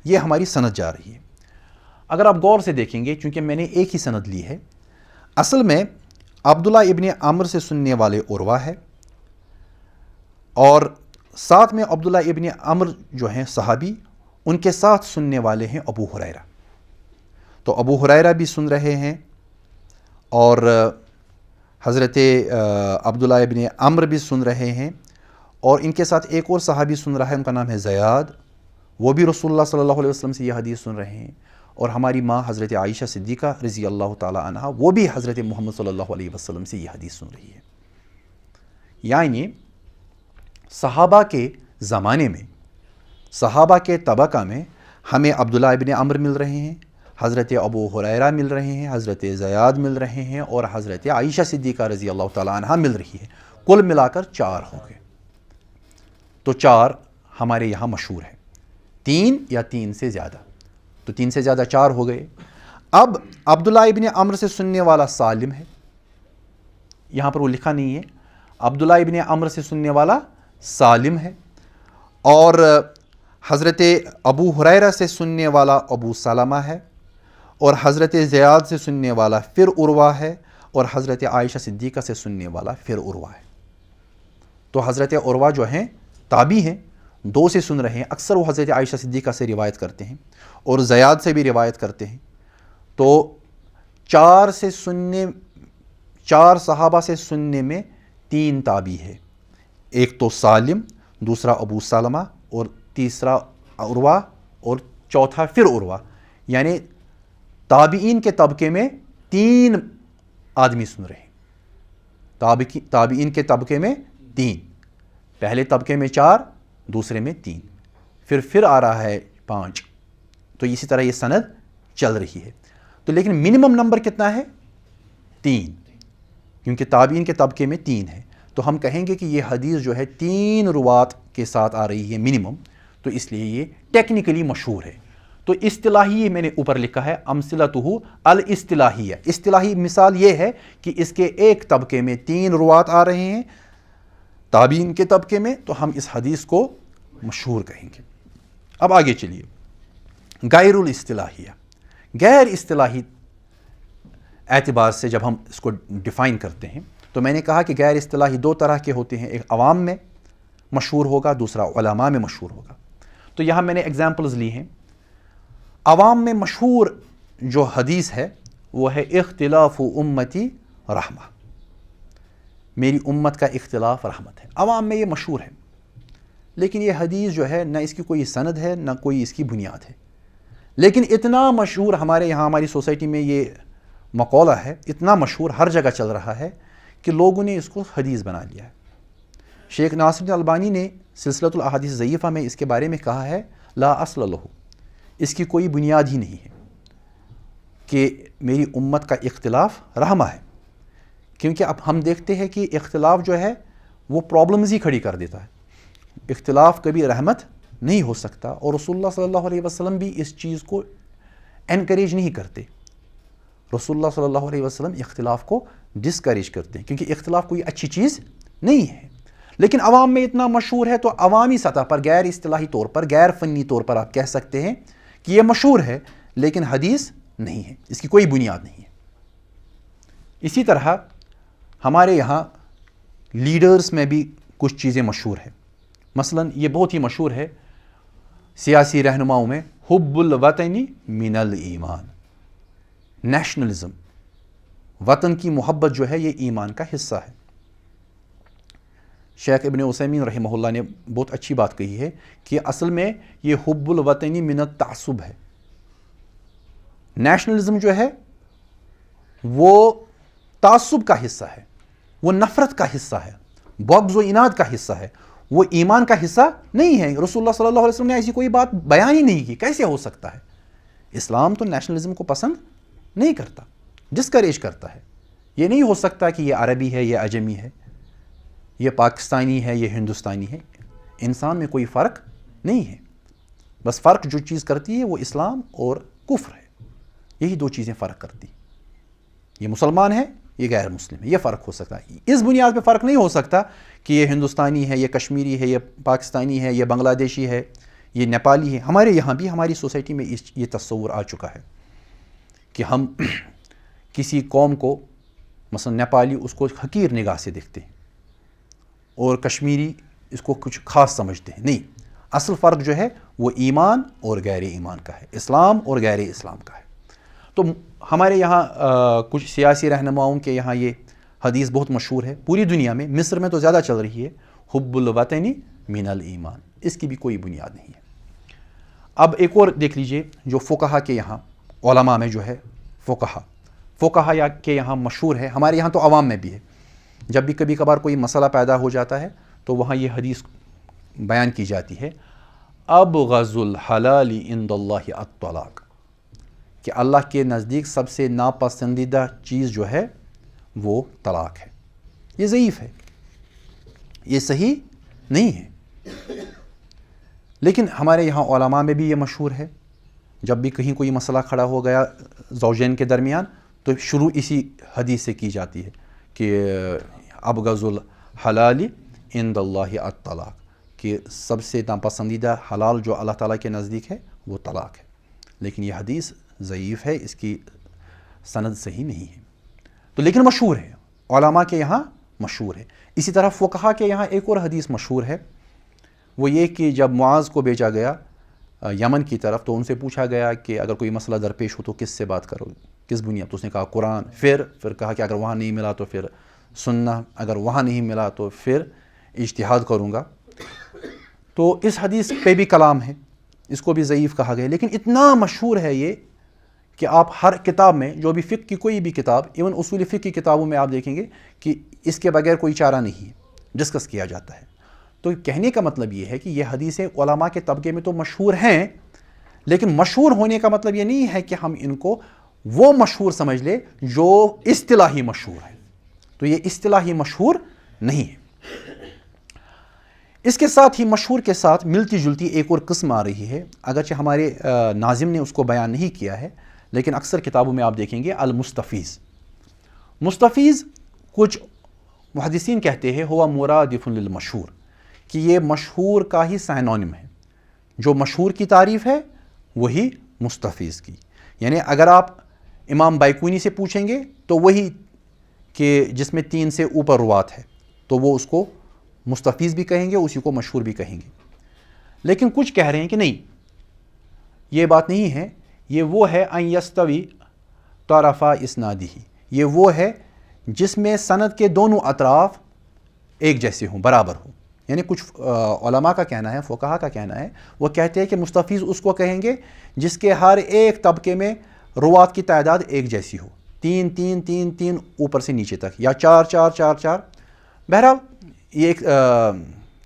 یہ ہماری سند جا رہی ہے۔ اگر آپ غور سے دیکھیں گے، چونکہ میں نے ایک ہی سند لی ہے، اصل میں عبداللہ ابن عمر سے سننے والے عروہ ہے، اور ساتھ میں عبداللہ ابن عمر جو ہیں صحابی، ان کے ساتھ سننے والے ہیں ابو ہریرہ۔ تو ابو ہریرہ بھی سن رہے ہیں، اور حضرت عبداللہ ابن عمر بھی سن رہے ہیں، اور ان کے ساتھ ایک اور صحابی سن رہا ہے، ان کا نام ہے زیاد، وہ بھی رسول اللہ صلی اللہ علیہ وسلم سے یہ حدیث سن رہے ہیں، اور ہماری ماں حضرت عائشہ صدیقہ رضی اللہ تعالی عنہا، وہ بھی حضرت محمد صلی اللہ علیہ وسلم سے یہ حدیث سن رہی ہے۔ یعنی صحابہ کے زمانے میں، صحابہ کے طبقہ میں ہمیں عبداللہ ابن عمر مل رہے ہیں، حضرت ابو ہریرہ مل رہے ہیں، حضرت زیاد مل رہے ہیں، اور حضرت عائشہ صدیقہ رضی اللہ تعالیٰ عنہا مل رہی ہے۔ کل ملا کر 4 ہو گئے۔ تو 4 ہمارے یہاں مشہور ہے، 3 یا 3 سے زیادہ، تو 3 سے زیادہ 4 ہو گئے۔ اب عبداللہ ابن عمر سے سننے والا سالم ہے، یہاں پر وہ لکھا نہیں ہے، عبداللہ ابن عمر سے سننے والا سالم ہے، اور حضرت ابو ہریرہ سے سننے والا ابو سلمہ ہے، اور حضرت زیاد سے سننے والا پھر عروہ ہے، اور حضرت عائشہ صدیقہ سے سننے والا پھر عروہ ہے۔ تو حضرت عروہ جو ہیں تابعی ہیں، 2 سے سن رہے ہیں، اکثر وہ حضرت عائشہ صدیقہ سے روایت کرتے ہیں، اور زیاد سے بھی روایت کرتے ہیں۔ تو 4 صحابہ سے سننے میں 3 تابعی ہے، ایک تو سالم، دوسرا ابو سلمہ، اور تیسرا عروہ، اور چوتھا پھر عروہ۔ یعنی تابعین کے طبقے میں 3 آدمی سن رہے ہیں، تابعین کے طبقے میں 3، پہلے طبقے میں 4، دوسرے میں 3، پھر آ رہا ہے 5۔ تو اسی طرح یہ سند چل رہی ہے۔ تو لیکن منیمم نمبر کتنا ہے؟ 3، کیونکہ تابعین کے طبقے میں 3 ہے، تو ہم کہیں گے کہ یہ حدیث جو ہے 3 روات کے ساتھ آ رہی ہے منیمم، تو اس لیے یہ ٹیکنیکلی مشہور ہے۔ تو اصطلاحی میں نے اوپر لکھا ہے امثلتہ الاصطلاحیہ، اصطلاحی مثال یہ ہے کہ اس کے ایک طبقے میں 3 روات آ رہے ہیں تابعین کے طبقے میں، تو ہم اس حدیث کو مشہور کہیں گے۔ اب آگے چلیے، غیر الاصطلاحیہ، غیر اصطلاحی اعتبار سے جب ہم اس کو ڈیفائن کرتے ہیں، تو میں نے کہا کہ غیر اصطلاحی 2 طرح کے ہوتے ہیں، ایک عوام میں مشہور ہوگا، دوسرا علماء میں مشہور ہوگا۔ تو یہاں میں نے ایگزامپلز لی ہیں۔ عوام میں مشہور جو حدیث ہے وہ ہے اختلاف امتی رحمہ، میری امت کا اختلاف رحمت ہے، عوام میں یہ مشہور ہے، لیکن یہ حدیث جو ہے نہ اس کی کوئی سند ہے نہ کوئی اس کی بنیاد ہے، لیکن اتنا مشہور ہمارے یہاں ہماری سوسائٹی میں یہ مقولہ ہے، اتنا مشہور ہر جگہ چل رہا ہے کہ لوگوں نے اس کو حدیث بنا لیا ہے۔ شیخ ناصر الدین البانی نے سلسلۃ الاحادیث ضعیفہ میں اس کے بارے میں کہا ہے لا اصل لہ، اس کی کوئی بنیاد ہی نہیں ہے کہ میری امت کا اختلاف رحمہ ہے، کیونکہ اب ہم دیکھتے ہیں کہ اختلاف جو ہے وہ پرابلمز ہی کھڑی کر دیتا ہے، اختلاف کبھی رحمت نہیں ہو سکتا، اور رسول اللہ صلی اللہ علیہ وسلم بھی اس چیز کو انکریج نہیں کرتے، رسول اللہ صلی اللہ علیہ وسلم اختلاف کو ڈسکریج کرتے ہیں، کیونکہ اختلاف کوئی اچھی چیز نہیں ہے۔ لیکن عوام میں اتنا مشہور ہے، تو عوامی سطح پر غیر اصطلاحی طور پر، غیر فنی طور پر آپ کہہ سکتے ہیں کہ یہ مشہور ہے لیکن حدیث نہیں ہے، اس کی کوئی بنیاد نہیں ہے۔ اسی طرح ہمارے یہاں لیڈرز میں بھی کچھ چیزیں مشہور ہیں، مثلا یہ بہت ہی مشہور ہے سیاسی رہنماؤں میں، حب الوطن من الایمان، نیشنلزم، وطن کی محبت جو ہے یہ ایمان کا حصہ ہے۔ شیخ ابن عثیمین رحمہ اللہ نے بہت اچھی بات کہی ہے کہ اصل میں یہ حب الوطنی من التعصب ہے، نیشنلزم جو ہے وہ تعصب کا حصہ ہے، وہ نفرت کا حصہ ہے، بغض و عناد کا حصہ ہے، وہ ایمان کا حصہ نہیں ہے۔ رسول اللہ صلی اللہ علیہ وسلم نے ایسی کوئی بات بیان ہی نہیں کی، کیسے ہو سکتا ہے؟ اسلام تو نیشنلزم کو پسند نہیں کرتا، ڈسکریج کرتا ہے۔ یہ نہیں ہو سکتا کہ یہ عربی ہے، یہ عجمی ہے، یہ پاکستانی ہے، یہ ہندوستانی ہے، انسان میں کوئی فرق نہیں ہے، بس فرق جو چیز کرتی ہے وہ اسلام اور کفر ہے، یہی 2 چیزیں فرق کرتی ہیں، یہ مسلمان ہے، یہ غیر مسلم ہے، یہ فرق ہو سکتا ہے۔ اس بنیاد پہ فرق نہیں ہو سکتا کہ یہ ہندوستانی ہے، یہ کشمیری ہے، یہ پاکستانی ہے، یہ بنگلہ دیشی ہے، یہ نیپالی ہے۔ ہمارے یہاں بھی ہماری سوسائٹی میں یہ تصور آ چکا ہے کہ ہم کسی قوم کو مثلا نیپالی اس کو حقیر نگاہ سے دیکھتے ہیں اور کشمیری اس کو کچھ خاص سمجھتے ہیں. نہیں، اصل فرق جو ہے وہ ایمان اور غیر ایمان کا ہے، اسلام اور غیر اسلام کا ہے. تو ہمارے یہاں کچھ سیاسی رہنماؤں کے یہاں یہ حدیث بہت مشہور ہے پوری دنیا میں، مصر میں تو زیادہ چل رہی ہے، حب الوطن من الایمان. اس کی بھی کوئی بنیاد نہیں ہے. اب ایک اور دیکھ لیجئے جو فقہا کے یہاں علماء میں جو ہے فقہا یا کے یہاں مشہور ہے، ہمارے یہاں تو عوام میں بھی ہے. جب بھی کبھی کبھار کوئی مسئلہ پیدا ہو جاتا ہے تو وہاں یہ حدیث بیان کی جاتی ہے، ابغض الحلال عند اللہ الطلاق، کہ اللہ کے نزدیک سب سے ناپسندیدہ چیز جو ہے وہ طلاق ہے. یہ ضعیف ہے، یہ صحیح نہیں ہے. لیکن ہمارے یہاں علماء میں بھی یہ مشہور ہے، جب بھی کہیں کوئی مسئلہ کھڑا ہو گیا زوجین کے درمیان تو شروع اسی حدیث سے کی جاتی ہے کہ ابغض الحلال عند اللہ الطلاق، کہ سب سے ناپسندیدہ حلال جو اللہ تعالیٰ کے نزدیک ہے وہ طلاق ہے. لیکن یہ حدیث ضعیف ہے، اس کی سند صحیح نہیں ہے. تو لیکن مشہور ہے، علماء کے یہاں مشہور ہے. اسی طرح فقہا کے یہاں ایک اور حدیث مشہور ہے، وہ یہ کہ جب معاذ کو بھیجا گیا یمن کی طرف تو ان سے پوچھا گیا کہ اگر کوئی مسئلہ درپیش ہو تو کس سے بات کرو، کس بنیاد؟ تو اس نے کہا قرآن. پھر کہا کہ اگر وہاں نہیں ملا تو پھر سننا، اگر وہاں نہیں ملا تو پھر اجتہاد کروں گا. تو اس حدیث پہ بھی کلام ہے، اس کو بھی ضعیف کہا گیا. لیکن اتنا مشہور ہے یہ کہ آپ ہر کتاب میں، جو بھی فقہ کی کوئی بھی کتاب، ایون اصول فقہ کی کتابوں میں آپ دیکھیں گے کہ اس کے بغیر کوئی چارہ نہیں ہے، ڈسکس کیا جاتا ہے. تو کہنے کا مطلب یہ ہے کہ یہ حدیثیں علماء کے طبقے میں تو مشہور ہیں، لیکن مشہور ہونے کا مطلب یہ نہیں ہے کہ ہم ان کو وہ مشہور سمجھ لیں جو اصطلاحی مشہور ہے. تو یہ اصطلاحی مشہور نہیں ہے. اس کے ساتھ ہی مشہور کے ساتھ ملتی جلتی ایک اور قسم آ رہی ہے، اگرچہ ہمارے ناظم نے اس کو بیان نہیں کیا ہے، لیکن اکثر کتابوں میں آپ دیکھیں گے المستفیض. مستفیض کچھ محدثین کہتے ہیں ہوا مرادف للمشہور، کہ یہ مشہور کا ہی سینونیم ہے. جو مشہور کی تعریف ہے وہی مستفیض کی. یعنی اگر آپ امام بائقونی سے پوچھیں گے تو وہی کہ جس میں 3 سے اوپر روات ہے تو وہ اس کو مستفیض بھی کہیں گے، اسی کو مشہور بھی کہیں گے. لیکن کچھ کہہ رہے ہیں کہ نہیں، یہ بات نہیں ہے، یہ وہ ہے ان یستوی طرفا اسنادی، یہ وہ ہے جس میں سند کے دونوں اطراف ایک جیسے ہوں، برابر ہوں. یعنی کچھ علماء کا کہنا ہے، فقہا کا کہنا ہے، وہ کہتے ہیں کہ مستفیض اس کو کہیں گے جس کے ہر ایک طبقے میں روات کی تعداد ایک جیسی ہو، 3 3 3 3 اوپر سے نیچے تک، یا 4 4 4 4. بہرحال یہ ایک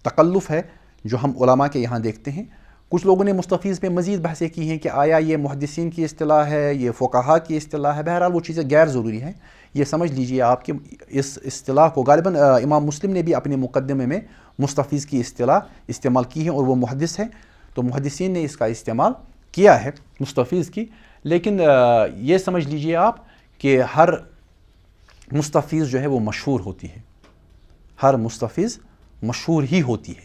تکلف ہے جو ہم علماء کے یہاں دیکھتے ہیں. کچھ لوگوں نے مستفیض پہ مزید بحثیں کی ہیں کہ آیا یہ محدثین کی اصطلاح ہے، یہ فقہا کی اصطلاح ہے. بہرحال وہ چیزیں غیر ضروری ہیں. یہ سمجھ لیجئے آپ کہ اس اصطلاح کو غالباً امام مسلم نے بھی اپنے مقدمے میں مستفیض کی اصطلاح استعمال کی ہے، اور وہ محدث ہیں تو محدثین نے اس کا استعمال کیا ہے مستفیض کی. لیکن یہ سمجھ لیجئے آپ کہ ہر مستفیض جو ہے وہ مشہور ہوتی ہے، ہر مستفیض مشہور ہی ہوتی ہے.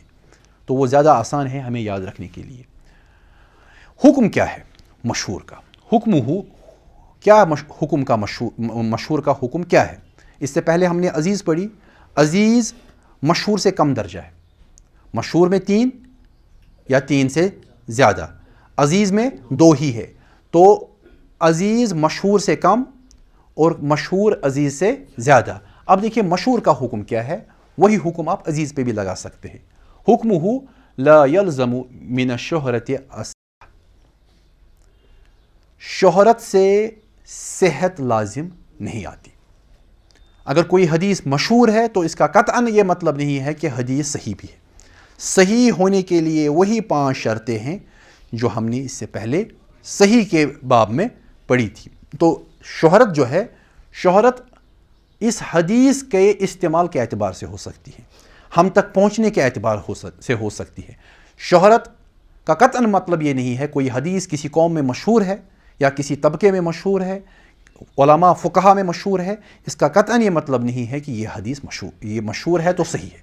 تو وہ زیادہ آسان ہے ہمیں یاد رکھنے کے لیے. حکم کیا ہے مشہور کا؟ حکم ہو کیا حکم کا مشہور کا حکم کیا ہے؟ اس سے پہلے ہم نے عزیز پڑھی. عزیز مشہور سے کم درجہ ہے. مشہور میں 3 یا 3 سے زیادہ، عزیز میں 2 ہی ہے. تو عزیز مشہور سے کم اور مشہور عزیز سے زیادہ. اب دیکھیں مشہور کا حکم کیا ہے، وہی حکم آپ عزیز پہ بھی لگا سکتے ہیں. حکمہ لا یلزم من الشہرت، شہرت سے صحت لازم نہیں آتی. اگر کوئی حدیث مشہور ہے تو اس کا قطعاً یہ مطلب نہیں ہے کہ حدیث صحیح بھی ہے. صحیح ہونے کے لیے وہی 5 شرطیں ہیں جو ہم نے اس سے پہلے صحیح کے باب میں پڑھی تھی. تو شہرت جو ہے، شہرت اس حدیث کے استعمال کے اعتبار سے ہو سکتی ہے، ہم تک پہنچنے کے اعتبار سے ہو سکتی ہے. شہرت کا قطعاً مطلب یہ نہیں ہے کوئی حدیث کسی قوم میں مشہور ہے یا کسی طبقے میں مشہور ہے، علماء فقہا میں مشہور ہے، اس کا قطعاً یہ مطلب نہیں ہے کہ یہ حدیث مشہور ہے تو صحیح ہے.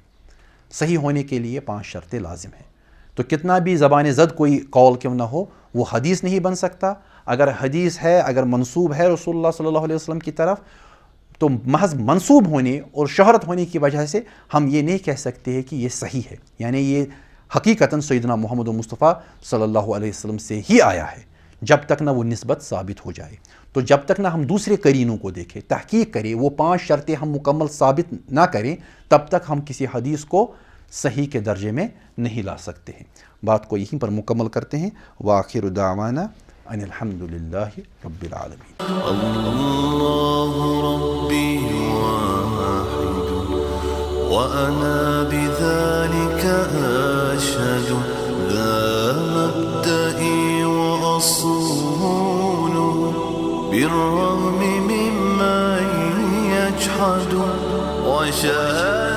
صحیح ہونے کے لیے 5 شرطیں لازم ہیں. تو کتنا بھی زبان زد کوئی قول کیوں نہ ہو، وہ حدیث نہیں بن سکتا. اگر حدیث ہے، اگر منسوب ہے رسول اللہ صلی اللہ علیہ وسلم کی طرف، تو محض منسوب ہونے اور شہرت ہونے کی وجہ سے ہم یہ نہیں کہہ سکتے ہیں کہ یہ صحیح ہے، یعنی یہ حقیقتاً سیدنا محمد مصطفیٰ صلی اللہ علیہ وسلم سے ہی آیا ہے، جب تک نہ وہ نسبت ثابت ہو جائے۔ تو جب تک نہ ہم دوسرے قرینوں کو دیکھیں، تحقیق کریں، وہ 5 شرطیں ہم مکمل ثابت نہ کریں، تب تک ہم کسی حدیث کو صحیح کے درجے میں نہیں لا سکتے ہیں۔ بات کو یہیں پر مکمل کرتے ہیں۔ وآخر دعوانا ان الحمد للہ رب العالمین۔ اللہ ربی واحد وأنا بذلك أشهد لا مبدئي وأصول بالرغم ممن يجحد وشهادة